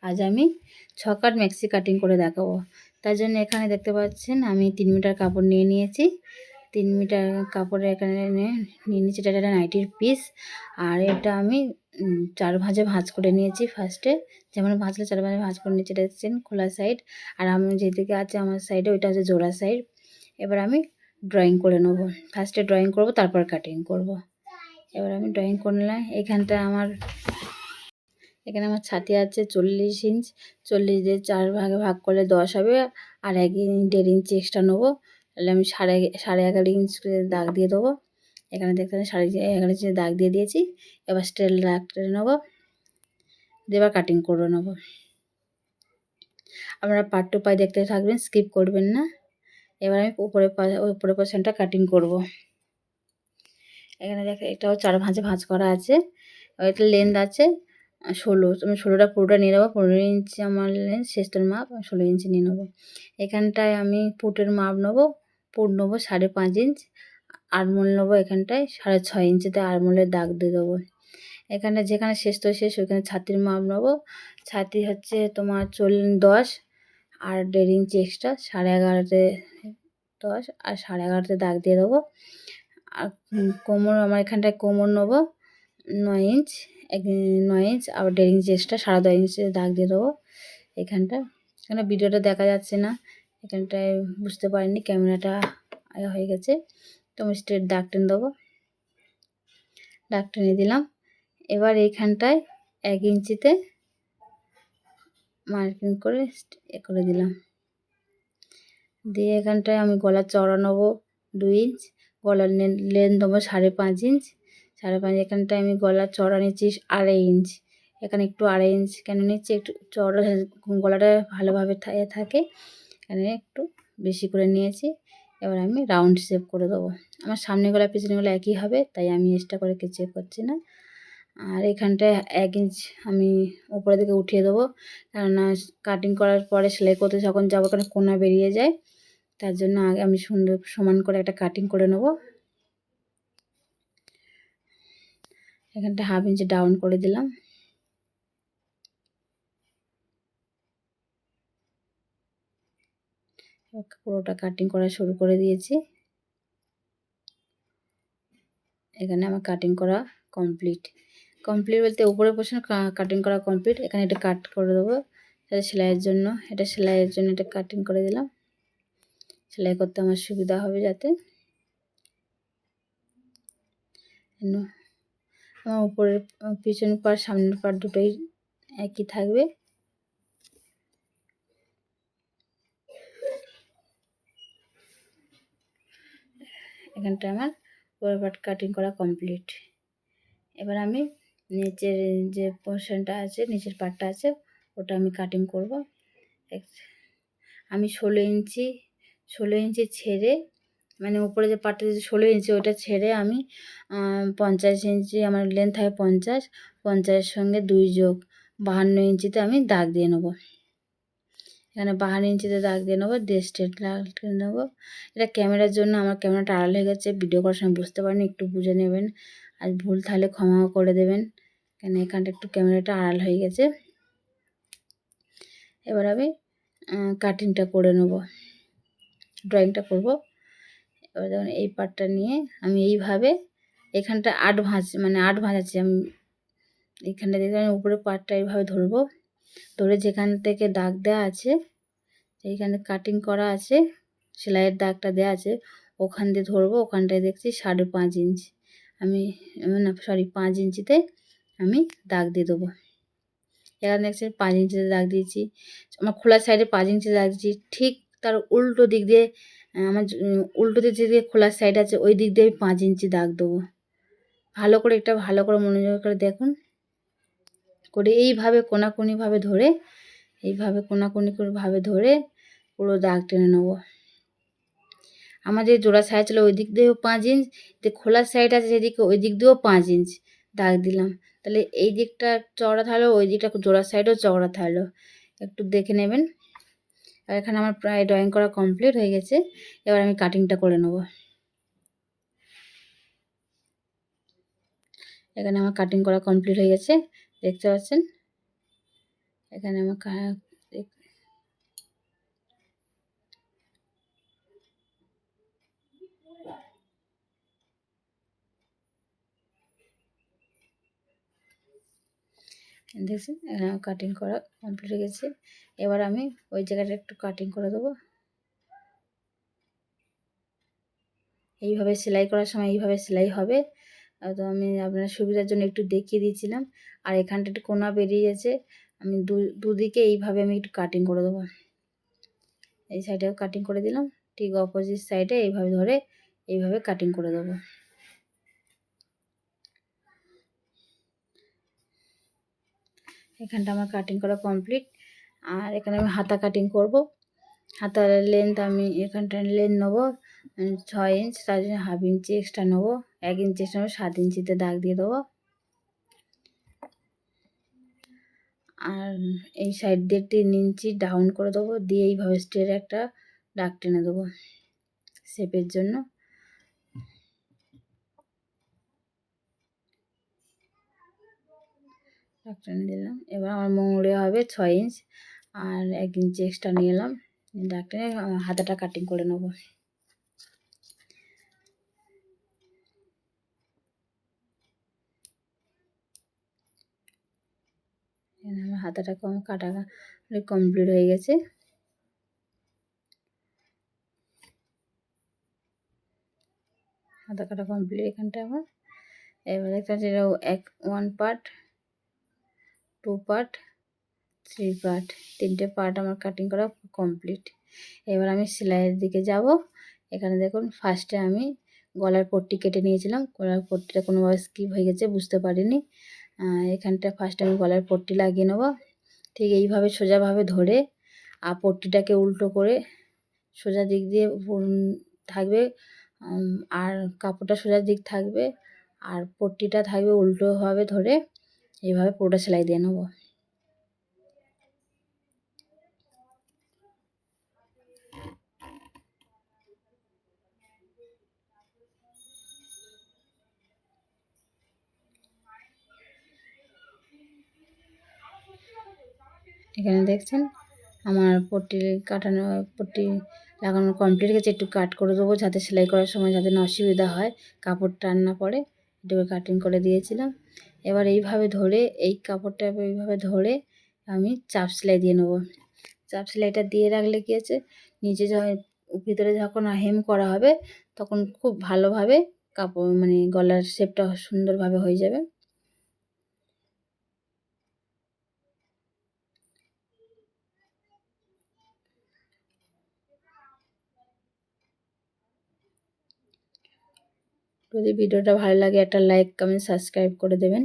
আজ আমি 6 কাট maxi cutting করে দেখাবো। তার জন্য এখানে দেখতে পাচ্ছেন আমি 3 মিটার কাপড় নিয়ে নিয়েছি। 3 মিটার কাপড়ে এখানে নিয়ে নিয়েছি এটা একটা নাইটির পিস। আর এটা আমি 4 ভাঁজে ভাঁজ করে নিয়েছি ফার্স্টে। যেমন ভাঁজলে 4 ভাঁজে ভাঁজ করে নিয়েছি, এটা দেখছেন খোলা সাইড। আর আমি যেদিকে আছে আমার সাইডে ওইটা হচ্ছে জোড়া সাইড। এবার আমি ড্রয়িং করে নেব। ফার্স্টে ড্রয়িং করব, তারপর কাটিং করব। এবার আমি ড্রয়িং করলাম। এখানে আমার ছাতি আছে 40 ইঞ্চ। 40 দিয়ে 4 ভাগে ভাগ করলে 10 হবে। আর 1.5 ইঞ্চ এক্সট্রা নেবো। তাহলে আমি সাড়ে 11 ইঞ্চ করে দাগ দিয়ে দেবো। এখানে দেখতে পাচ্ছেন 11.5 ইঞ্চে দাগ দিয়ে দিয়েছি। এবার স্ট্রেট দাগ টেনে নেবো, দিয়ে এবার কাটিং করে নেবো। আপনারা পার্ট টু পার্ট দেখতে থাকবেন, স্কিপ করবেন না। এবার আমি উপরে পোর্শনটা কাটিং করব। এখানে দেখেন এটাও 4 ভাঁজে ভাঁজ করা আছে। এটা লেন্থ আছে 16। আমি 16টা পুরোটা নিয়ে নেবো। 15 ইঞ্চি আমার লেন্থ, শেষটার মাপ 16 ইঞ্চি নিয়ে নেবো। এখানটায় আমি পুটের মাপ নেবো। পুট নেবো 5.5 ইঞ্চ। আরমোল নেবো এখানটায় 6.5 ইঞ্চিতে আরমোলের দাগ দিয়ে দেবো। এখানে যেখানে শেষ তো শেষ ওইখানে ছাতির মাপ নেবো। ছাতি হচ্ছে তোমার 10 আর 1.5 ইঞ্চি এক্সট্রা, 11.5তে 10 আর 11.5তে দাগ দিয়ে দেবো। আর কোমর আমার এখানটায় কোমর নেবো 9 ইঞ্চ, 9 ইঞ্চ আবার 1.5 ইঞ্চি এক্সট্রা 10.5 ইঞ্চি দাগ দিয়ে দেবো। এখানে ভিডিওটা দেখা যাচ্ছে না, এখানটায় বুঝতে পারিনি, ক্যামেরাটা হয়ে গেছে। তো আমি স্ট্রেট দাগ টেনে দেবো। দাগ টেনে দিলাম। এবার এইখানটায় 1 ইঞ্চিতে মার্কিং করে করে দিলাম। দিয়ে এখানটায় আমি গলার চওড়া নেবো 2 ইঞ্চ, গলার লেন্থ নেবো 5.5 ইঞ্চ। 5.5 এখানটায় আমি গলার চওড়া নিচ্ছি 2.5 ইঞ্চ। এখানে একটু 2.5 ইঞ্চ কেন নিচ্ছি, একটু চওড়া গলাটা ভালোভাবে থাকে, এখানে একটু বেশি করে নিয়েছি। এবার আমি রাউন্ড শেপ করে দেবো। আমার সামনে গলা পিছনে গলা একই হবে, তাই আমি এক্সট্রা করে চেক করছি না। আর এখানটায় 1 ইঞ্চ আমি উপরের দিকে উঠিয়ে দেবো, কেননা কাটিং করার পরে সেলাই করতে যখন যাবো কারণ কোনা বেরিয়ে যায়, তার জন্য আগে আমি সুন্দর সমান করে একটা কাটিং করে নেব। এখানটা 1/2 ইঞ্চি ডাউন করে দিলাম। পুরোটা কাটিং করা শুরু করে দিয়েছি। এখানে আমার কাটিং করা কমপ্লিট বলতে উপরের পোর্শন কাটিং করা কমপ্লিট। এখানে এটা কাট করে দেবো, এটা সেলাইয়ের জন্য। এটা কাটিং করে দিলাম, সেলাই করতে আমার সুবিধা হবে যাতে। আমার উপরের পিছন পার্ট সামনের পার্ট দুটোই একই থাকবে। এখানটা আমার উপরের পার্ট কাটিং করা কমপ্লিট। এবার আমি নিচের যে পোর্শনটা আছে, নিচের পার্টটা আছে, ওটা আমি কাটিং করব। আমি 16 ইঞ্চি ছেড়ে, মানে উপরে যে পার্টটা 16 ইঞ্চি ওটা ছেড়ে আমি 50 ইঞ্চি আমার লেন্থ থাকে 50 সঙ্গে 2 যোগ 52 ইঞ্চিতে আমি দাগ দিয়ে নেবো। এখানে 52 ইঞ্চিতে দাগ দিয়ে নেবো, দিয়ে স্ট্রেট দাগ টেনে নেবো। এটা ক্যামেরার জন্য আমার ক্যামেরাটা আড়াল হয়ে গেছে, ভিডিও করার সময় বুঝতে পারিনি, একটু বুঝে নেবেন। আর ভুল তাহলে ক্ষমাও করে দেবেন, কেন এখানটা একটু ক্যামেরাটা আড়াল হয়ে গেছে। এবার আমি কাটিংটা করে নেব, ড্রয়িংটা করব। এবার যেমন এই পার্টটা নিয়ে আমি এইভাবে এখানটা 8 ভাঁজ আছে। আমি এখানটা দেখে আমি উপরে পার্টটা এইভাবে ধরবো, ধরে যেখান থেকে দাগ দেওয়া আছে, এইখানে কাটিং করা আছে, সেলাইয়ের দাগটা দেওয়া আছে, ওখান দিয়ে ধরবো। ওখানটায় দেখছি 5.5 ইঞ্চ, আমি না 5 ইঞ্চিতে আমি দাগ দিয়ে দেবো। এখানে দেখছি 5 ইঞ্চিতে দাগ দিয়েছি। আমার খোলা সাইডে 5 ইঞ্চি দাগ দিয়েছি, ঠিক তার উল্টো দিক দিয়ে আমার উল্টো দিক যেদিকে খোলা সাইড আছে ওই দিক দিয়ে আমি 5 ইঞ্চি দাগ দেবো। ভালো করে মনোযোগ করে দেখুন, করে এইভাবে কোনাকুনিভাবে ধরে, ধরে পুরো দাগ টেনে নেবো। আমার যে জোড়া সাইড ছিল ওই দিক দিয়েও 5 ইঞ্চ, যে খোলা সাইড আছে যেদিকে ওই দিক দিয়েও 5 ইঞ্চ দাগ দিলাম। তাহলে এই দিকটা চওড়া থাকলো, ওই দিকটা জোড়া সাইডও চওড়া থাকলো, একটু দেখে নেবেন। আর এখানে আমার প্রায় ড্রয়িং করা কমপ্লিট হয়ে গেছে। এবার আমি কাটিংটা করে নেব। এখানে আমার কাটিং করা কমপ্লিট হয়ে গেছে, দেখতে পাচ্ছেন। এখানে আমার দেখছেন এখানে আমার কাটিং করা কমপ্লিট হয়ে গেছে। এবার আমি ওই জায়গাটা একটু কাটিং করে দেবো। এইভাবে সেলাই করার সময় এইভাবে সেলাই হবে। তো আমি আপনার সুবিধার জন্য একটু দেখিয়ে দিয়েছিলাম। আর এখানটা একটু কোনা বেরিয়ে গেছে, আমি দুদিকে এইভাবে আমি একটু কাটিং করে দেবো। এই সাইডেও কাটিং করে দিলাম, ঠিক অপোজিট সাইডে এইভাবে ধরে এইভাবে কাটিং করে দেবো। এখানটা আমার কাটিং করা কমপ্লিট। আর এখানে আমি হাতা কাটিং করব। হাতার লেন্থ আমি এখানটা লেন্থ নেবো 6 ইঞ্চ, তার জন্য 1/2 ইঞ্চি এক্সট্রা নেবো, 1 ইঞ্চি এক্সট্রা নেবো, 7 ইঞ্চিতে দাগ দিয়ে দেবো। আর এই সাইড দিয়ে 3 ইঞ্চি ডাউন করে দেবো, দিয়ে এইভাবে স্ট্রেট একটা দাগ টেনে দেবো শেপের জন্য। দাগ টেনে দিলাম। এবার আমার মোড়ে হবে 6 ইঞ্চ, আর 1 ইঞ্চি এক্সট্রা নিয়ে এলাম, দাগ টেনে হাতাটা কাটিং করে নেবো। আমার হাতাটা কাটা কমপ্লিট হয়ে গেছে। হাতা কাটা কমপ্লিট এখানটা আমার। এবার দেখতে পাচ্ছি এটা 1 পার্ট, 2 পার্ট, 3 পার্ট, 3টে পার্ট আমার কাটিং করা কমপ্লিট। এবার আমি সেলাইয়ের দিকে যাব। এখানে দেখুন ফার্স্টে আমি গলার পট্টি কেটে নিয়েছিলাম, গলার পট্টিটা কোনোভাবে স্কিপ হয়ে গেছে, বুঝতে পারিনি। এখানটা ফার্স্টে আমি গলার পট্টি লাগিয়ে নেবো। ঠিক এইভাবে সোজাভাবে ধরে আর পট্টিটাকে উল্টো করে সোজা দিক দিয়ে থাকবে, আর কাপড়টা সোজা দিক থাকবে, আর পট্টিটা থাকবে উল্টোভাবে ধরে এইভাবে পুরোটা সেলাই দিয়ে নেবো। এখানে দেখছেন আমার পট্টি কাটানো, পট্টি লাগানো কমপ্লিট হয়ে গেছে। একটু কাট করে দেবো যাতে সেলাই করার সময় যাতে না অসুবিধা হয়, কাপড় টান না পড়ে, একটু কাটিং করে দিয়েছিলাম। এবার এইভাবে ধরে এই কাপড়টা এইভাবে ধরে আমি চাপ সেলাই দিয়ে নেবো। চাপ সেলাইটা দিয়ে রাখলে কী আছে, নিচে ভিতরে যখন হেম করা হবে তখন খুব ভালোভাবে কাপড় মানে গলার শেপটা সুন্দরভাবে হয়ে যাবে। যদি ভিডিওটা ভালো লাগে একটা লাইক কমেন্ট সাবস্ক্রাইব করে দেবেন।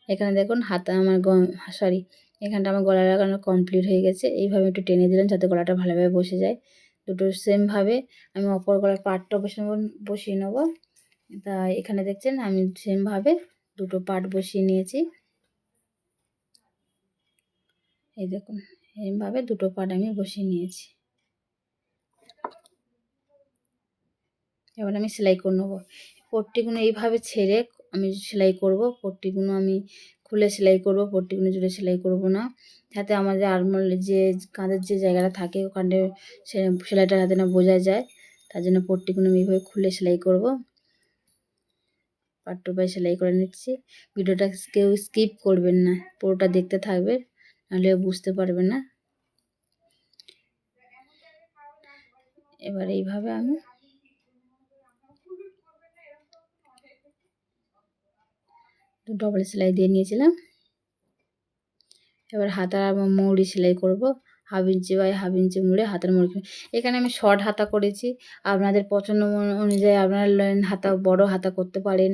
এখানে দেখুন হাতা আমার এখানটা আমার গলা লাগানো কমপ্লিট হয়ে গেছে। এইভাবে একটু টেনে দিলাম যাতে গলাটা ভালোভাবে বসে যায়। দুটো সেমভাবে আমি অপর গলার পার্টটা বসিয়ে নেব। তা এখানে দেখছেন আমি সেমভাবে দুটো পার্ট বসিয়ে নিয়েছি। এই দেখুন এইভাবে দুটো পার্ট আমি বসিয়ে নিয়েছি। এবার আমি সেলাই করে নেবো। পট্টিগুলো এইভাবে ছেড়ে আমি সেলাই করব, পট্টিগুলো আমি খুলে সেলাই করব, পট্টিগুলো জুড়ে সেলাই করব না, যাতে আমাদের আরমোলে যে কাঁধের যে জায়গাটা থাকে ওখানে সেলাইটা যাতে না বোঝা যায়, তার জন্য পট্টিগুলো আমি এইভাবে খুলে সেলাই করব। পার্ট টু পার্ট সেলাই করে নিচ্ছি। ভিডিওটা কেউ স্কিপ করবেন না, পুরোটা দেখতে থাকবে, নাহলে বুঝতে পারবে না। এবার এইভাবে আমি ডবল সেলাই দিয়ে নিয়েছিলাম। এবার হাতার মৌরি সেলাই করব, 1/2 ইঞ্চি বাই 1/2 ইঞ্চি মুড়ে হাতার মৌরি। এখানে আমি শর্ট হাতা করেছি, আপনাদের পছন্দ অনুযায়ী আপনারা হাতা বড় হাতা করতে পারেন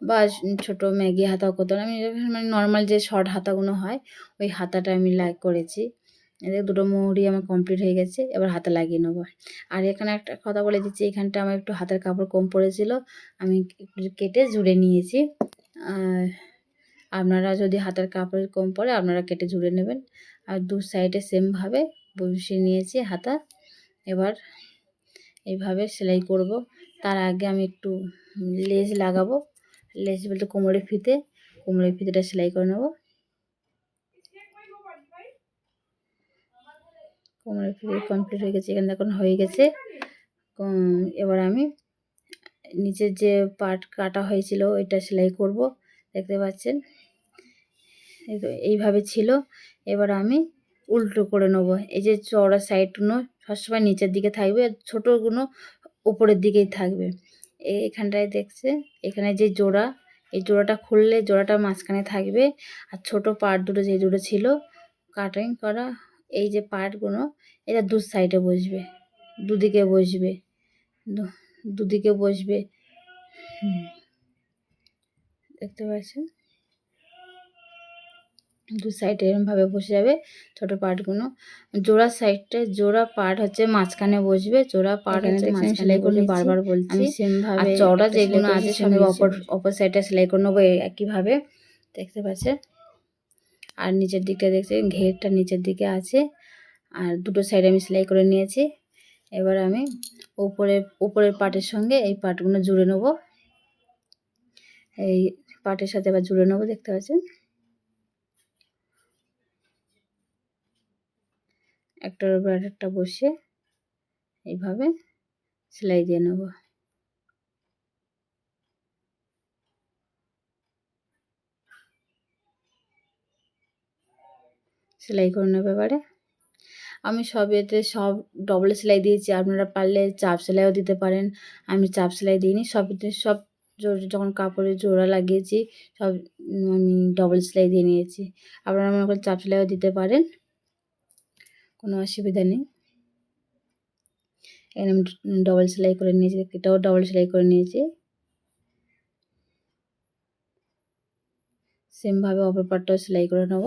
বা ছোট ম্যাগি হাতাও করতে পারেন। আমি মানে নর্মাল যে শর্ট হাতাগুলো হয় ওই হাতাটা আমি করেছি। এদের দুটো মৌরি আমার কমপ্লিট হয়ে গেছে। এবার হাতা লাগিয়ে নেবো। আর এখানে একটা কথা বলে দিচ্ছি, এখানটা আমার একটু হাতের কাপড় কম পড়েছিল, আমি একটু কেটে জুড়ে নিয়েছি। আপনারা যদি হাতের কাপড় কম পড়ে আপনারা কেটে জুড়ে নেবেন। আর দু সাইডে সেমভাবে বসিয়ে নিয়েছি হাতা। এবার এইভাবে সেলাই করব। তার আগে আমি একটু লেস লাগাবো, লেস বলতে কোমরের ফিতেটা সেলাই করে নেব। কোমরের ফিতে কমপ্লিট হয়ে গেছে, এখানে এখন হয়ে গেছে। এবার আমি নিচের যে পার্ট কাটা হয়েছিল ওইটা সেলাই করব, দেখতে পাচ্ছেন এইভাবে ছিল। এবার আমি উল্টো করে নেব। এই যে চওড়া সাইডগুলো সবসময় নিচের দিকে থাকবে, ছোটোগুলো উপরের দিকেই থাকবে। এখানটায় দেখছে, এখানে যে জোড়া, এই জোড়াটা খুললে জোড়াটা মাঝখানে থাকবে, আর ছোট পার্ট দুটো যে দুটো ছিল কাটিং করা, এই যে পার্টগুলো এটা দু সাইডে বসবে, দুদিকে বসবে, দুদিকে বসবে। দেখতে পাচ্ছেন দু সাইডে এরকমভাবে বসে যাবে ছোট পার্টগুলো। জোড়া সাইডটা জোড়া পার্ট হচ্ছে মাঝখানে বসবে, জোড়া পার্ট হচ্ছে মাঝখানে সেলাই করে বারবার বলছি আমি সেমভাবে। আর চওড়া যেগুলো আছে সেগুলো অপর সাইডে সেলাই করে নেবো একইভাবে, দেখতে পাচ্ছেন। আর নিচের দিকটা দেখছেন ঘেরটা নিচের দিকে আছে, আর দুটো সাইডে আমি সেলাই করে নিয়েছি। এবার আমি উপরের পার্টের সঙ্গে এই পার্টগুলো জুড়ে নেব, এই পার্টের সাথে আবার জুড়ে নেবো, দেখতে পাচ্ছেন। একটার উপর একটা বসিয়ে এইভাবে সেলাই দিয়ে নেব। সেলাই করে নেব। এবারে আমি সব ডবল সেলাই দিয়েছি, আপনারা পারলে চাপ সেলাইও দিতে পারেন। আমি চাপ সেলাই দিইনি, সব যখন কাপড়ে জোড়া লাগিয়েছি সব আমি ডবল সেলাই দিয়ে নিয়েছি। আপনারা মনে করেন চাপ সেলাইও দিতে পারেন, কোনো অসুবিধা নেই। এখানে আমি ডবল সেলাই করে নিয়েছি, এটাও ডবল সেলাই করে নিয়েছি। সেমভাবে অপর পাটটাও সেলাই করে নেব,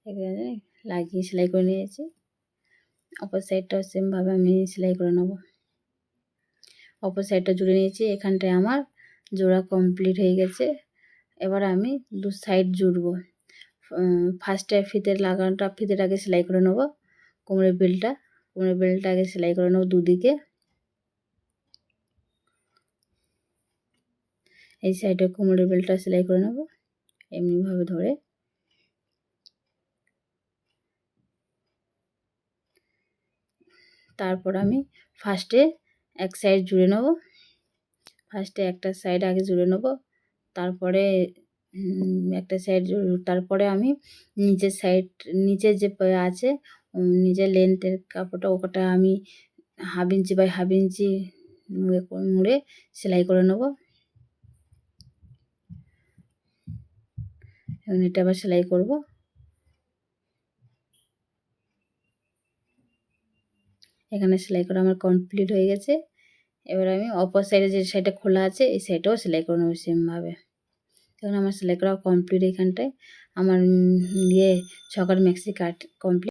এখানে লাগিয়ে সেলাই করে নিয়েছি। অপর সাইডটাও সেমভাবে আমি সেলাই করে নেব। অপর সাইডটা জুড়ে নিয়েছি, এখানটায় আমার জোড়া কমপ্লিট হয়ে গেছে। এবার আমি দু সাইড জুড়বো। ফার্স্টে ফিতের আগে সেলাই করে নেব কোমরের বেল্টটা আগে সেলাই করে নেব দুদিকে। এই সাইডে কোমরের বেল্টটা সেলাই করে নেব এমনিভাবে ধরে। তারপর আমি ফার্স্টে এক সাইড জুড়ে নেব, ফার্স্টে একটা সাইড আগে জুড়ে নেব, তারপরে একটা সাইড, তারপরে আমি নিচের যে আছে নিচের লেন্থের কাপড়টা ওটা আমি half inch by half inch মুড়ে সেলাই করে নেব। এবং এটা আবার সেলাই করব। এখানে সেলাই করা আমার কমপ্লিট হয়ে গেছে। এবার আমি অপর সাইডে যে সাইডটা খোলা আছে এই সাইডটাও সেলাই করে নেবো সেমভাবে। এখন আমার সেলাই করা কমপ্লিট। এখানটায় আমার ছকার ম্যাক্সি কাট কমপ্লিট।